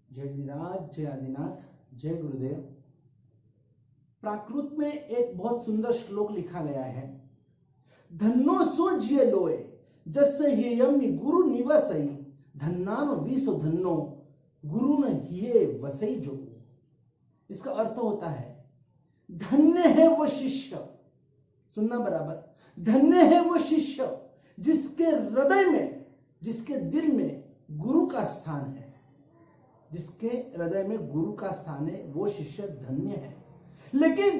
जय गिरिराज, जय आदिनाथ, जय गुरुदेव। प्राकृत में एक बहुत सुंदर श्लोक लिखा गया है। धन्नो सो जिय लोए जस्य येयमि गुरु निवसई, धन्नान विसो धन्नो गुरु न हिये वसई जो। इसका अर्थ होता है धन्य है वो शिष्य, सुनना बराबर, धन्य है वो शिष्य जिसके हृदय में, जिसके दिल में गुरु का स्थान है। जिसके हृदय में गुरु का स्थान है वो शिष्य धन्य है। लेकिन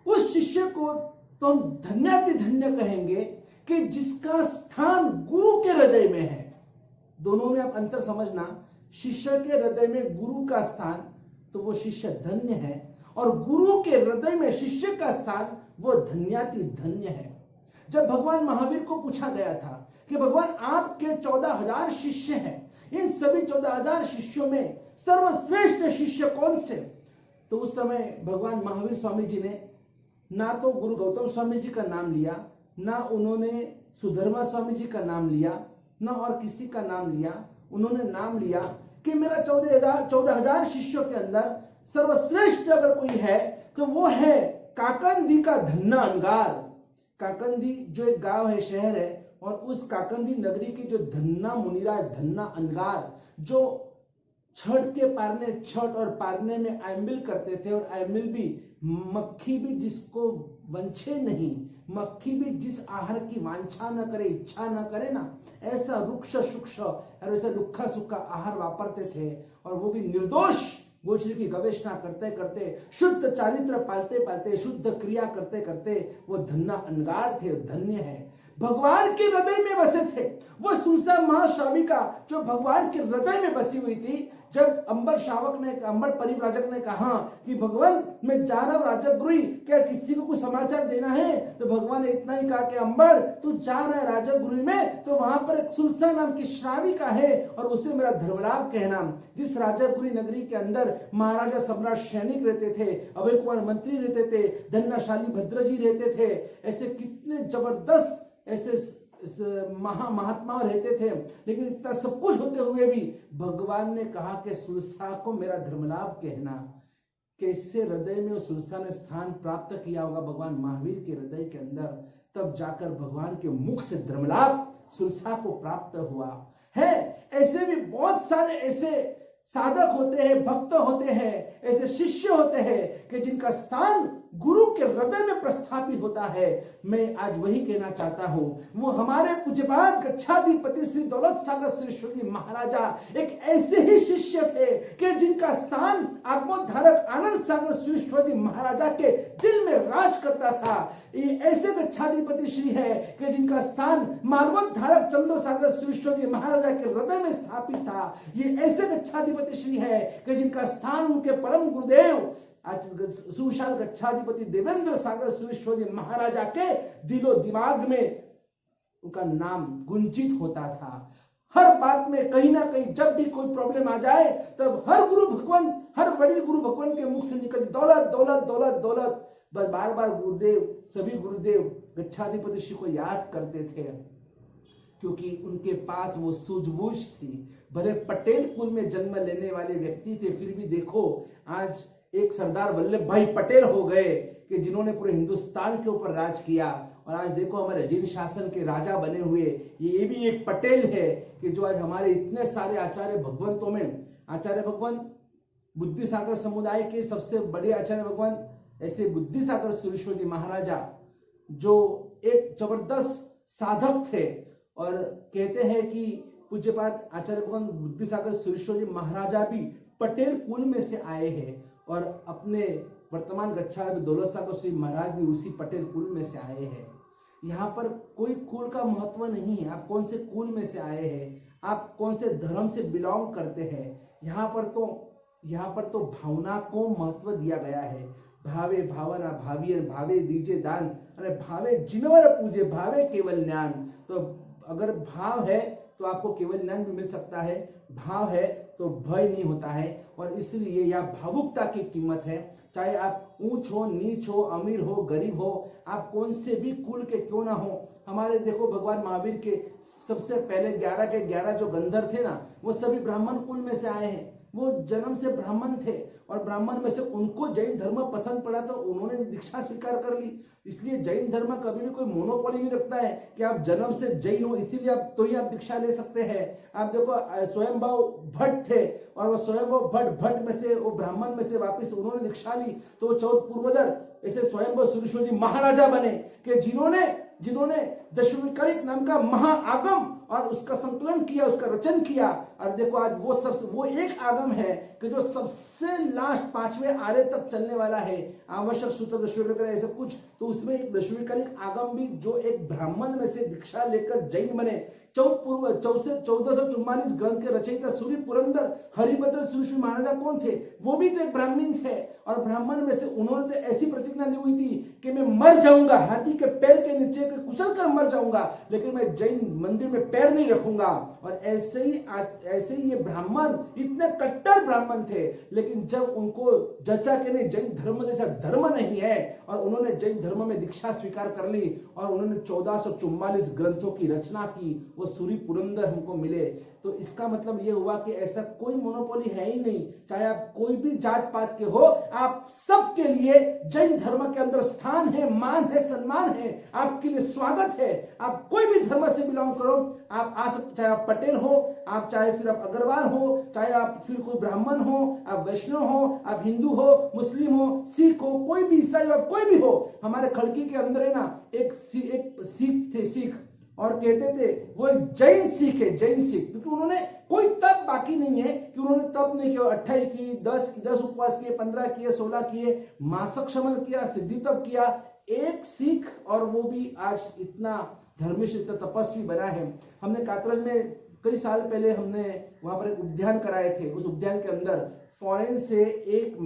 उस शिष्य को तो हम धन्याति धन्य कहेंगे कि जिसका स्थान गुरु के हृदय में है। दोनों में आप अंतर समझना। शिष्य के हृदय में गुरु का स्थान तो वो शिष्य धन्य है, और गुरु के हृदय में शिष्य का स्थान वो धन्याति धन्य है। जब भगवान महावीर को पूछा गया था कि भगवान आपके 14,000 शिष्य हैं, इन सभी 14,000 शिष्यों में सर्वश्रेष्ठ शिष्य कौन से, तो उस समय भगवान महावीर स्वामी जी ने ना तो गुरु गौतम स्वामी जी का नाम लिया, ना उन्होंने सुधर्मा स्वामी जी का नाम लिया, ना और किसी का नाम लिया। उन्होंने नाम लिया कि मेरा 14,000 शिष्यों के अंदर सर्वश्रेष्ठ अगर कोई है तो वो है काकंदी का धन्ना अनगार। काकंदी जो एक गांव है, शहर है, और उस काकंदी नगरी की जो धन्ना मुनिराज, धन्ना अनगार, जो छठ के पारने, छठ और पारने में आयमिल करते थे, और आयमिल भी मक्खी भी जिसको वंछे नहीं, मक्खी भी जिस आहार की वांछा न करे, इच्छा न करे ना, ऐसा रुक्ष शुक्ष और ऐसा लुक्खा सुक्खा आहार वापरते थे। और वो भी निर्दोष गोचरी की गवेषणा करते करते, शुद्ध चारित्र पालते पालते, शुद्ध क्रिया करते करते वो धन्ना अनगार थे, धन्य है। भगवान के हृदय में बसे थे। वो सुनसा महाश्राविका जो भगवान के हृदय में बसी हुई थी। जब अंबर श्रावक ने, अंबर परिव्राजक ने कहा कि भगवान मैं जा रहा हूं राजगृह, क्या किसी को कुछ समाचार देना है, तो भगवान ने इतना ही कहा कि अंबर तू जा रहा है राजगृह में, तो वहां पर एक सुनसा नाम की श्राविका है और उसे मेरा धर्मलाभ कहना। जिस राजगृह नगरी के अंदर महाराजा सम्राट सैनिक रहते थे, अभय कुमार मंत्री रहते थे, धन्नाशाली भद्र जी रहते थे, ऐसे कितने जबरदस्त ऐसे महात्मा रहते थे। लेकिन इतना सब कुछ होते हुए भी भगवान ने कहा कि सुरसा को मेरा धर्मलाभ कहना। कैसे हृदय में उस सुरसा ने स्थान प्राप्त किया होगा भगवान महावीर के हृदय के अंदर, तब जाकर भगवान के मुख से धर्मलाभ सुरसा को प्राप्त हुआ है। ऐसे भी बहुत सारे ऐसे साधक होते हैं, भक्त होते हैं, ऐसे शिष्य होते हैं कि जिनका स्थान गुरु के हृदय में प्रस्थापित होता है। मैं आज वही कहना चाहता हूं, वो हमारे पूज्यपाद गच्छाधिपति श्री दौलत सागर श्री जी महाराजा एक ऐसे ही शिष्य थे कि जिनका स्थान आत्मोद्धारक आनंद सागर श्री जी महाराजा के दिल में राज करता था। ये ऐसे गच्छाधिपति श्री है कि जिनका स्थान मार्गोद्धारक चंद्र सागर श्री जी महाराजा के हृदय में स्थापित था। ये ऐसे गच्छाधिपति श्री है कि जिनका स्थान उनके परम गुरुदेव सुविशाल गच्छाधिपति देवेंद्र सागर सुरेश्वर जी महाराजा के दिलो दिमाग में उनका नाम गुंजित होता था। हर बात में कहीं ना कहीं जब भी कोई प्रॉब्लम आ जाए तब हर गुरु भगवान, हर बड़ी गुरु भगवान के मुख से निकल दौलत दौलत दौलत दौलत, बस बार बार गुरुदेव, सभी गुरुदेव गच्छाधिपति श्री को याद करते थे, क्योंकि उनके पास वो सूझबूझ थी। भले पटेल कुल में जन्म लेने वाले व्यक्ति थे, फिर भी देखो आज एक सरदार वल्लभ भाई पटेल हो गए कि जिन्होंने पूरे हिंदुस्तान के ऊपर राज किया। और आज देखो हमारे जिन शासन के राजा बने हुए ये भी एक पटेल है कि जो आज हमारे इतने सारे आचार्य भगवंतों में, आचार्य भगवान बुद्धिसागर समुदाय के सबसे बड़े आचार्य भगवान ऐसे बुद्धिसागर सुरेश्वर जी महाराजा जो एक जबरदस्त साधक थे। और कहते हैं कि पूज्यपाद आचार्य भगवान बुद्धिसागर सुरेश्वर जी महाराजा भी पटेल कुल में से आए हैं, और अपने वर्तमान गच्छाधिपति दौलत सागर श्री महाराज भी उसी पटेल कुल में से आए हैं। यहाँ पर कोई कुल का महत्व नहीं है, आप कौन से कुल में से आए हैं, आप कौन से धर्म से बिलोंग करते हैं। यहाँ पर तो भावना को महत्व दिया गया है। भावे भावना भाविय भावे दीजे दान, अरे भावे जिनवर पूजे भावे केवल ज्ञान। तो अगर भाव है तो आपको केवल ज्ञान भी मिल सकता है, भाव है तो भय नहीं होता है। और इसलिए यह भावुकता की कीमत है। चाहे आप ऊंच हो, नीच हो, अमीर हो, गरीब हो, आप कौन से भी कुल के क्यों ना हो। हमारे देखो भगवान महावीर के सबसे पहले 11 के 11 जो गंधर्व थे ना, वो सभी ब्राह्मण कुल में से आए हैं। वो जन्म से ब्राह्मण थे और ब्राह्मण में से उनको जैन धर्म पसंद पड़ा तो उन्होंने दीक्षा स्वीकार कर ली। इसलिए जैन धर्म कभी भी कोई मोनोपोली नहीं रखता है कि आप जन्म से जैन हो इसीलिए आप तो ही आप दीक्षा ले सकते हैं। आप देखो स्वयंभव भट्ट थे और वो स्वयंभव भट्ट में से वो ब्राह्मण में से वापस उन्होंने दीक्षा ली तो वो 14 पूर्वोदर ऐसे स्वयंभव सुरेश्वर जी महाराजा बने कि जिन्होंने दशविकल्प नाम का महाआगम और उसका संकलन किया, उसका रचन किया। और देखो आज वो एक आगम है कि जो सबसे लास्ट 5वें आर्य तक चलने वाला है, आवश्यक सूत्र दशविकल्प ऐसा कुछ, तो उसमें एक दशविकल्प आगम भी जो एक ब्राह्मण में से दीक्षा लेकर जैन बने। 1444 ग्रंथ के रचयिता सूर्य पुरंदर हरिभद्र सुरेश्वर महाराजा कौन थे? वो भी तो एक ब्राह्मण थे और ब्राह्मण में से उन्होंने तो ऐसी प्रतिज्ञा ली हुई थी कि मैं मर जाऊंगा, हाथी के पैर के नीचे कुचल कर मर जाऊंगा, लेकिन मैं जैन मंदिर में पैर नहीं रखूंगा। और ऐसे ही ये ब्राह्मण इतने कट्टर ब्राह्मण थे, लेकिन जब उनको जचा के नहीं जैन धर्म जैसा धर्म नहीं है और उन्होंने जैन धर्म में दीक्षा स्वीकार कर ली और उन्होंने 1444 ग्रंथों की रचना की, वो सूर्य पुरंदर हमको मिले। तो इसका मतलब ये हुआ कि ऐसा कोई मोनोपोली है ही नहीं, चाहे आप कोई भी जात पात के हो, आप सबके लिए जैन धर्म के अंदर स्थान है, मान है, सम्मान है, आपके लिए स्वागत है। आप कोई भी धर्म से बिलोंग करो, आप आ सकते, चाहे आप पटेल हो, आप चाहे फिर आप अग्रवाल हो, चाहे आप फिर कोई ब्राह्मण हो, आप वैष्णव हो, आप हिंदू हो, मुस्लिम हो, सिख हो, कोई भी ईसाई हो, कोई भी हो। हमारे खड़की के अंदर है ना एक सिख थे, सिख, और कहते थे वो एक जैन सिख है, जैन सिख, क्योंकि उन्होंने कोई तप बाकी नहीं है कि उन्होंने तप नहीं किया। 28 की 10 उपवास किए, 15 किए, 16 किए, मासक शमन किया, सिद्धि तप किया। एक सिख, और वो भी आज इतना धर्मिष्ठ, इतना तपस्वी बना है। हमने कातरज में कई साल पहले हमने वहां पर एक उद्यान कराए थे। उस उद्यान के अंदर फॉरेन से एक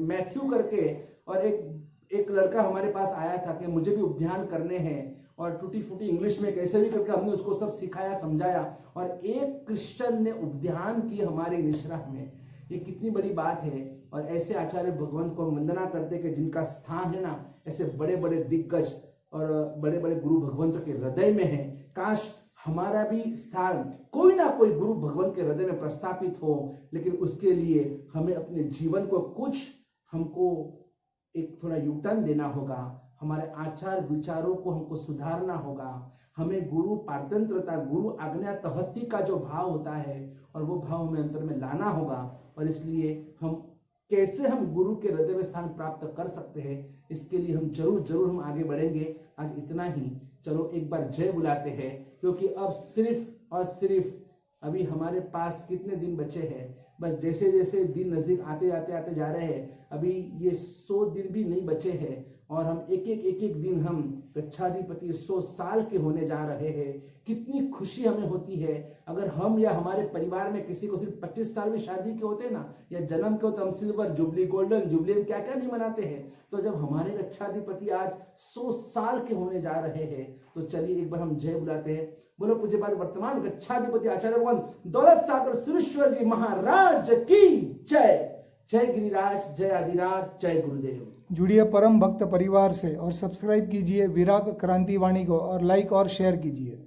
मैथ्यू करके और एक लड़का हमारे पास आया था कि मुझे भी उद्यान करने हैं, और टूटी फूटी इंग्लिश में कैसे भी करके हमने उसको सब सिखाया, समझाया, और एक क्रिश्चियन ने उद्यान की हमारे निश्राह में। ये कितनी बड़ी बात है। और ऐसे आचार्य भगवंत को वंदना करते कि जिनका स्थान है ना ऐसे बड़े बड़े दिग्गज और बड़े बड़े गुरु भगवंत के हृदय में है। काश हमारा भी स्थान कोई ना कोई गुरु भगवान के हृदय में प्रस्थापित हो, लेकिन उसके लिए हमें अपने जीवन को कुछ हमको एक थोड़ा यूटर्न देना होगा। हमारे आचार विचारों को हमको सुधारना होगा। हमें गुरु पारतंत्रता, गुरु आज्ञा तहत्ती का जो भाव होता है और वो भाव हमें अंतर में लाना होगा। और इसलिए कैसे हम गुरु के हृदय में स्थान प्राप्त कर सकते हैं, इसके लिए हम जरूर हम आगे बढ़ेंगे। आज इतना ही, चलो एक बार जय बुलाते हैं, क्योंकि अब सिर्फ और सिर्फ अभी हमारे पास कितने दिन बचे हैं। बस जैसे जैसे दिन नजदीक आते जा रहे हैं, अभी ये 100 दिन भी नहीं बचे हैं और हम एक दिन हम गच्छाधिपति 100 साल के होने जा रहे हैं। कितनी खुशी हमें होती है। अगर हम या हमारे परिवार में किसी को सिर्फ 25 साल में शादी के होते ना, या जन्म के होते, हम सिल्वर जुबली, गोल्डन जुबली, क्या क्या नहीं मनाते हैं। तो जब हमारे गच्छाधिपति आज 100 साल के होने जा रहे हैं, तो चलिए एक बार हम जय बुलाते हैं। बोलो पूज्यपाद वर्तमान गच्छाधिपति आचार्य भगवान दौलत सागर सुरेश्वर जी महाराज की जय। जय गिरिराज, जय आदिराज, जय गुरुदेव। जुड़िए परम भक्त परिवार से और सब्सक्राइब कीजिए विराग क्रांति वाणी को और लाइक और शेयर कीजिए।